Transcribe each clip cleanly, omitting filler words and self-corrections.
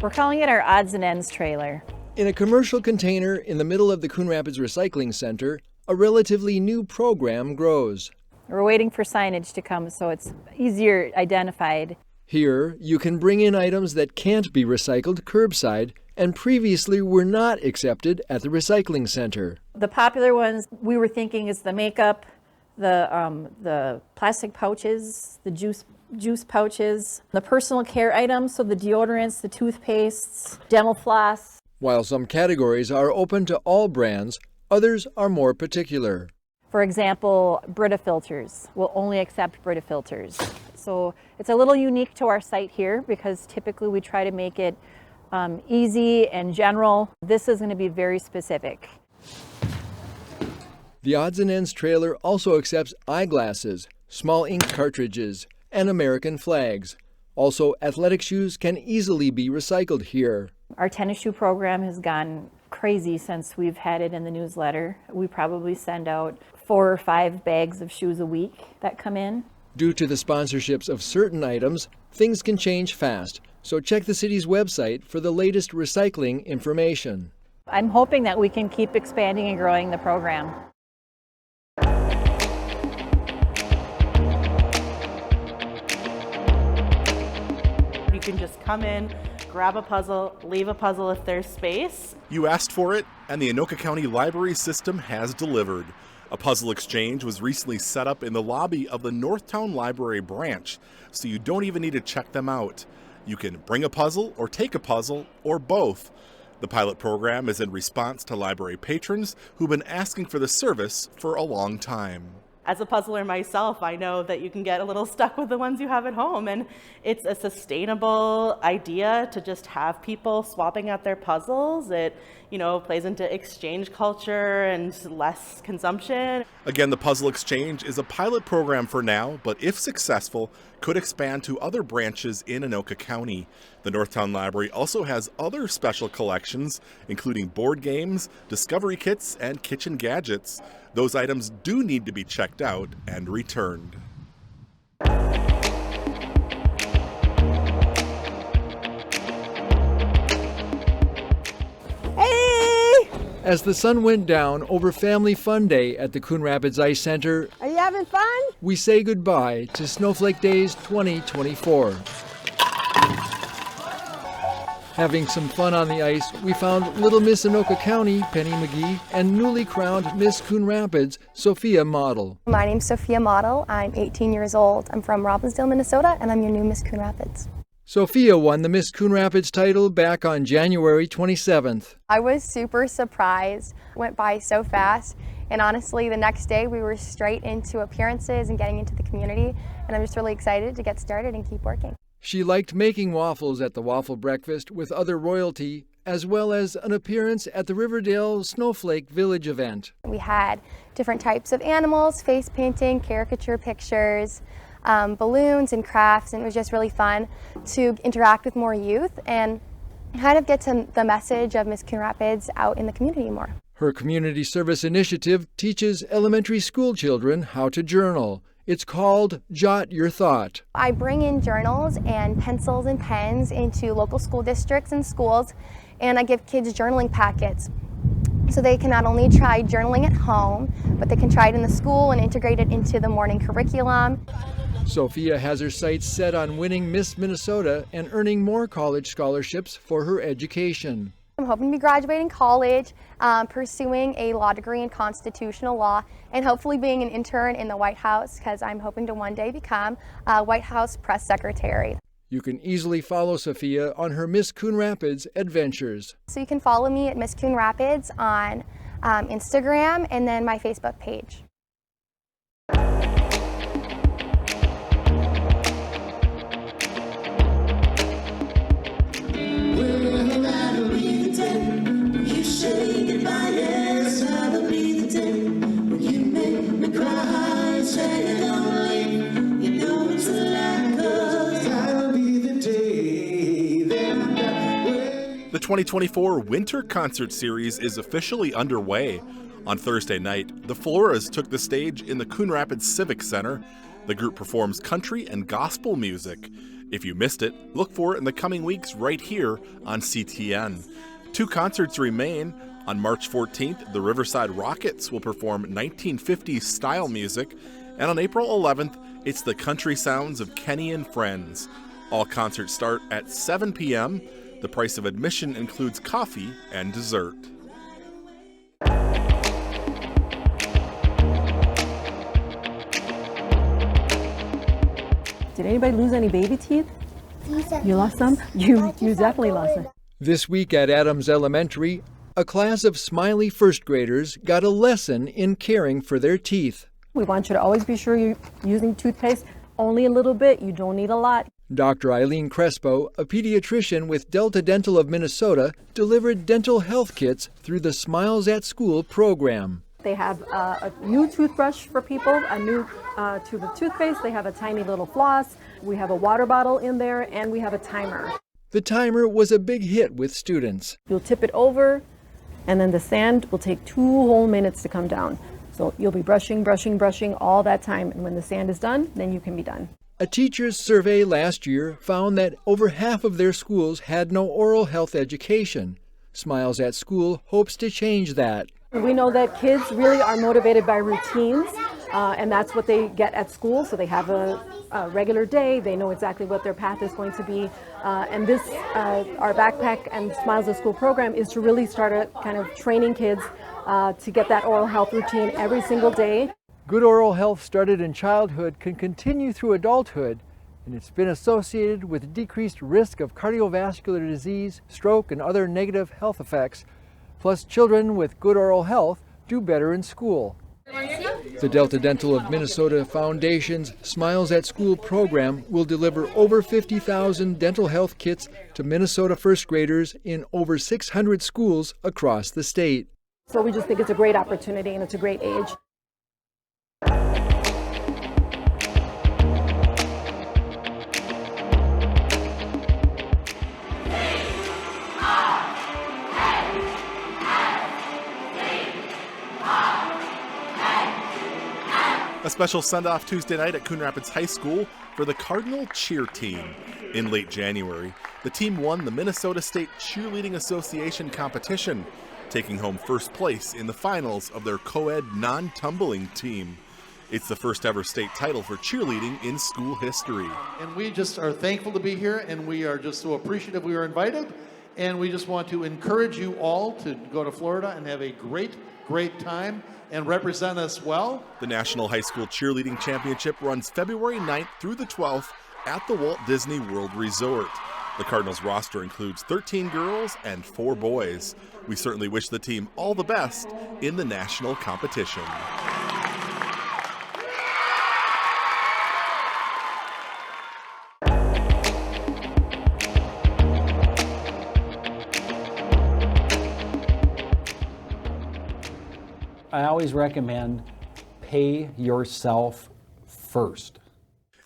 We're calling it our odds and ends trailer. In a commercial container in the middle of the Coon Rapids Recycling Center, a relatively new program grows. We're waiting for signage to come so it's easier identified. Here, you can bring in items that can't be recycled curbside and previously were not accepted at the recycling center. The popular ones we were thinking is the makeup, the plastic pouches, the juice pouches, the personal care items, so the deodorants, the toothpastes, dental floss. While some categories are open to all brands, others are more particular. For example, Brita filters. We'll only accept Brita filters. So it's a little unique to our site here because typically we try to make it easy and general. This is going to be very specific. The odds and ends trailer also accepts eyeglasses, small ink cartridges, and American flags. Also, athletic shoes can easily be recycled here. Our tennis shoe program has gone crazy since we've had it in the newsletter. We probably send out 4 or 5 bags of shoes a week that come in. Due to the sponsorships of certain items, things can change fast, so check the city's website for the latest recycling information. I'm hoping that we can keep expanding and growing the program. You can just come in, grab a puzzle, leave a puzzle if there's space. You asked for it, and the Anoka County Library System has delivered. A puzzle exchange was recently set up in the lobby of the Northtown Library branch, so you don't even need to check them out. You can bring a puzzle or take a puzzle or both. The pilot program is in response to library patrons who've been asking for the service for a long time. As a puzzler myself, I know that you can get a little stuck with the ones you have at home, and it's a sustainable idea to just have people swapping out their puzzles. It, plays into exchange culture and less consumption. Again, the puzzle exchange is a pilot program for now, but if successful, could expand to other branches in Anoka County. The Northtown Library also has other special collections, including board games, discovery kits, and kitchen gadgets. Those items do need to be checked out and returned. Hey! As the sun went down over Family Fun Day at the Coon Rapids Ice Center, Are you having fun? we say goodbye to Snowflake Days 2024. Having some fun on the ice, we found Little Miss Anoka County, Penny McGee, and newly crowned Miss Coon Rapids, Sophia Model. My name's Sophia Model. I'm 18 years old. I'm from Robbinsdale, Minnesota, and I'm your new Miss Coon Rapids. Sophia won the Miss Coon Rapids title back on January 27th. I was super surprised. Went by so fast, and honestly, the next day we were straight into appearances and getting into the community, and I'm just really excited to get started and keep working. She liked making waffles at the waffle breakfast with other royalty, as well as an appearance at the Riverdale Snowflake Village event. We had different types of animals, face painting, caricature pictures, balloons and crafts, and it was just really fun to interact with more youth and kind of get to the message of Miss Coon Rapids out in the community more. Her community service initiative teaches elementary school children how to journal. It's called Jot Your Thought. I bring in journals and pencils and pens into local school districts and schools, and I give kids journaling packets so they can not only try journaling at home, but they can try it in the school and integrate it into the morning curriculum. Sophia has her sights set on winning Miss Minnesota and earning more college scholarships for her education. I'm hoping to be graduating college, pursuing a law degree in constitutional law, and hopefully being an intern in the White House, because I'm hoping to one day become a White House press secretary. You can easily follow Sophia on her Miss Coon Rapids adventures. So you can follow me at Miss Coon Rapids on Instagram and then my Facebook page. The 2024 Winter Concert Series is officially underway. On Thursday night, the Floras took the stage in the Coon Rapids Civic Center. The group performs country and gospel music. If you missed it, look for it in the coming weeks right here on CTN. 2 concerts remain. On March 14th, the Riverside Rockets will perform 1950s style music, and on April 11th, it's the country sounds of Kenny and Friends. All concerts start at 7 p.m. The price of admission includes coffee and dessert. Did anybody lose any baby teeth? You lost some? You definitely lost some. This week at Adams Elementary, a class of smiley first graders got a lesson in caring for their teeth. We want you to always be sure you're using toothpaste only a little bit. You don't need a lot. Dr. Eileen Crespo, a pediatrician with Delta Dental of Minnesota, delivered dental health kits through the Smiles at School program. They have a new toothbrush for people, a new tube of toothpaste. They have a tiny little floss. We have a water bottle in there, and we have a timer. The timer was a big hit with students. You'll tip it over, and then the sand will take 2 whole minutes to come down. So you'll be brushing all that time, and when the sand is done, then you can be done. A teacher's survey last year found that over half of their schools had no oral health education. Smiles at School hopes to change that. We know that kids really are motivated by routines, and that's what they get at school. So they have a regular day, they know exactly what their path is going to be. And this, our Backpack and Smiles at School program is to really start a kind of training kids to get that oral health routine every single day. Good oral health started in childhood can continue through adulthood, and it's been associated with decreased risk of cardiovascular disease, stroke, and other negative health effects. Plus, children with good oral health do better in school. The Delta Dental of Minnesota Foundation's Smiles at School program will deliver over 50,000 dental health kits to Minnesota first graders in over 600 schools across the state. So we just think it's a great opportunity, and it's a great age. A special send-off Tuesday night at Coon Rapids High School for the Cardinal Cheer Team. In late January, the team won the Minnesota State Cheerleading Association competition, taking home first place in the finals of their co-ed non-tumbling team. It's the first ever state title for cheerleading in school history. And we just are thankful to be here, and we are just so appreciative we were invited. And we just want to encourage you all to go to Florida and have a great time and represent us well. The National High School Cheerleading Championship runs February 9th through the 12th at the Walt Disney World Resort. The Cardinals roster includes 13 girls and 4 boys. We certainly wish the team all the best in the national competition. I always recommend pay yourself first.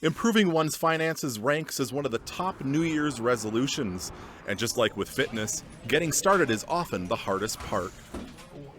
Improving one's finances ranks as one of the top New Year's resolutions. And just like with fitness, getting started is often the hardest part.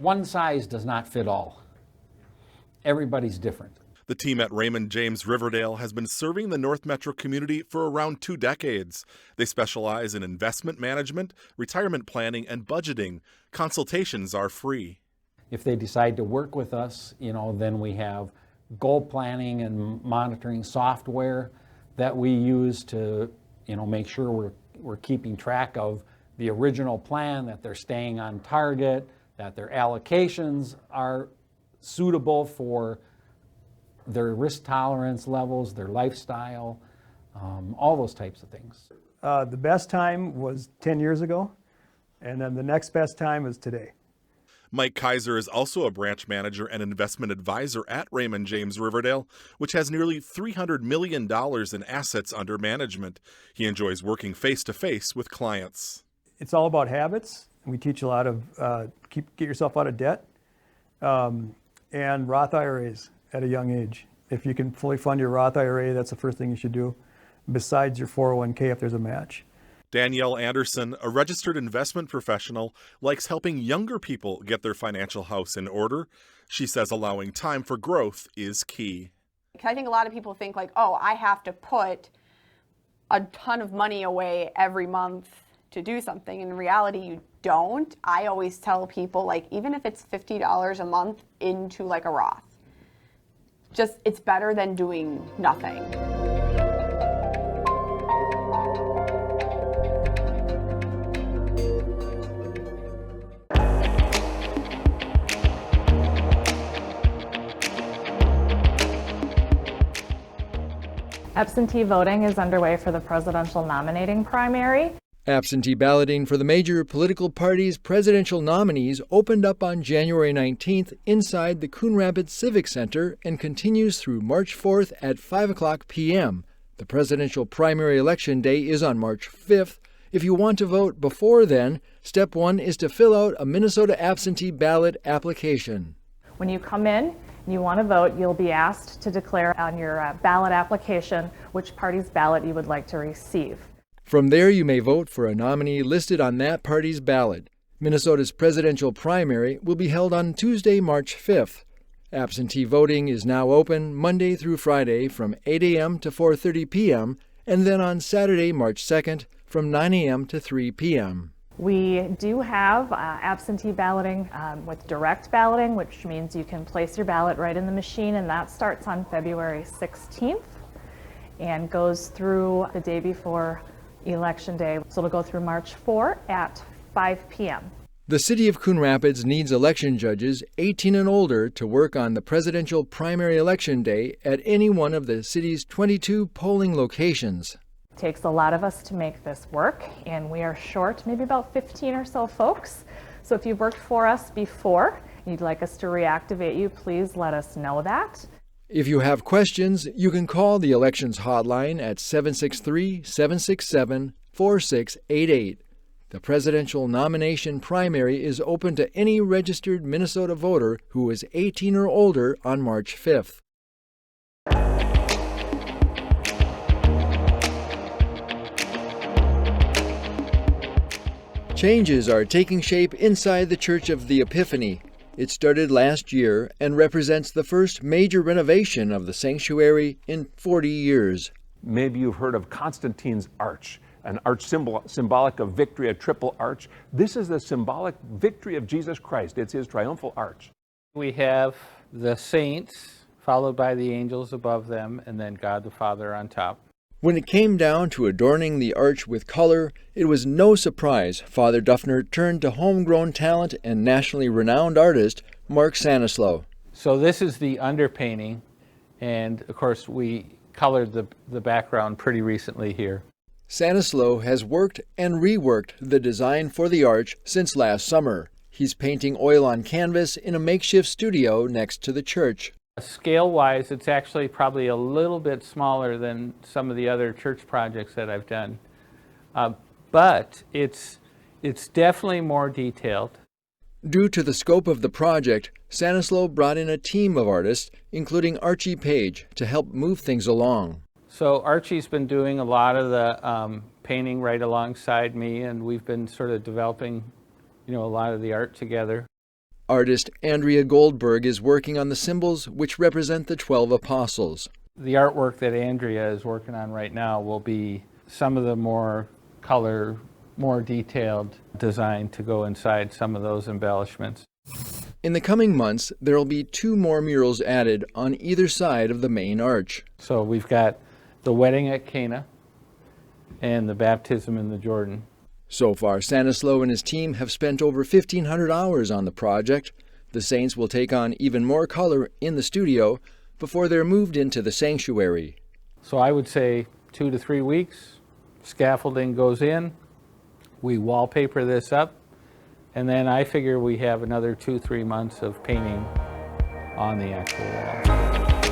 One size does not fit all. Everybody's different. The team at Raymond James Riverdale has been serving the North Metro community for around 2 decades. They specialize in investment management, retirement planning, and budgeting. Consultations are free. If they decide to work with us, then we have goal planning and monitoring software that we use to, make sure we're keeping track of the original plan, that they're staying on target, that their allocations are suitable for their risk tolerance levels, their lifestyle, all those types of things. The best time was 10 years ago, and then the next best time is today. Mike Kaiser is also a branch manager and investment advisor at Raymond James Riverdale, which has nearly $300 million in assets under management. He enjoys working face-to-face with clients. It's all about habits. We teach a lot of get yourself out of debt and Roth IRAs at a young age. If you can fully fund your Roth IRA, that's the first thing you should do, besides your 401k if there's a match. Danielle Anderson, a registered investment professional, likes helping younger people get their financial house in order. She says allowing time for growth is key. I think a lot of people think like, oh, I have to put a ton of money away every month to do something. In reality, you don't. I always tell people, like, even if it's $50 a month into like a Roth, just, it's better than doing nothing. Absentee voting is underway for the presidential nominating primary. Absentee balloting for the major political parties' presidential nominees opened up on January 19th inside the Coon Rapids Civic Center and continues through March 4th at 5 o'clock p.m. The presidential primary election day is on March 5th. If you want to vote before then, step 1 is to fill out a Minnesota absentee ballot application. When you come in and you want to vote, you'll be asked to declare on your ballot application which party's ballot you would like to receive. From there, you may vote for a nominee listed on that party's ballot. Minnesota's presidential primary will be held on Tuesday, March 5th. Absentee voting is now open Monday through Friday from 8 a.m. to 4:30 p.m. and then on Saturday, March 2nd from 9 a.m. to 3 p.m. We do have absentee balloting with direct balloting, which means you can place your ballot right in the machine, and that starts on February 16th and goes through the day before Election Day. So it'll go through March 4 at 5 p.m. The city of Coon Rapids needs election judges 18 and older to work on the presidential primary election day at any one of the city's 22 polling locations. It takes a lot of us to make this work, and we are short maybe about 15 or so folks. So if you've worked for us before and you'd like us to reactivate you, please let us know that. If you have questions, you can call the elections hotline at 763-767-4688. The presidential nomination primary is open to any registered Minnesota voter who is 18 or older on March 5th. Changes are taking shape inside the Church of the Epiphany. It started last year and represents the first major renovation of the sanctuary in 40 years. Maybe you've heard of Constantine's arch, an arch symbolic of victory, a triple arch. This is the symbolic victory of Jesus Christ. It's his triumphal arch. We have the saints, followed by the angels above them, and then God the Father on top. When it came down to adorning the arch with color, it was no surprise Father Duffner turned to homegrown talent and nationally renowned artist Mark Sanislow. So this is the underpainting, and of course we colored the background pretty recently here. Sanislow has worked and reworked the design for the arch since last summer. He's painting oil on canvas in a makeshift studio next to the church. Scale-wise, it's actually probably a little bit smaller than some of the other church projects that I've done. But it's definitely more detailed. Due to the scope of the project, Sanislow brought in a team of artists, including Archie Page, to help move things along. So Archie's been doing a lot of the painting right alongside me, and we've been sort of developing, a lot of the art together. Artist Andrea Goldberg is working on the symbols which represent the 12 apostles. The artwork that Andrea is working on right now will be some of the more color, more detailed design to go inside some of those embellishments. In the coming months, there will be 2 more murals added on either side of the main arch. So we've got the wedding at Cana and the baptism in the Jordan. So far, Sanislow and his team have spent over 1,500 hours on the project. The saints will take on even more color in the studio before they're moved into the sanctuary. So I would say 2 to 3 weeks. Scaffolding goes in. We wallpaper this up. And then I figure we have another 2-3 months of painting on the actual wall.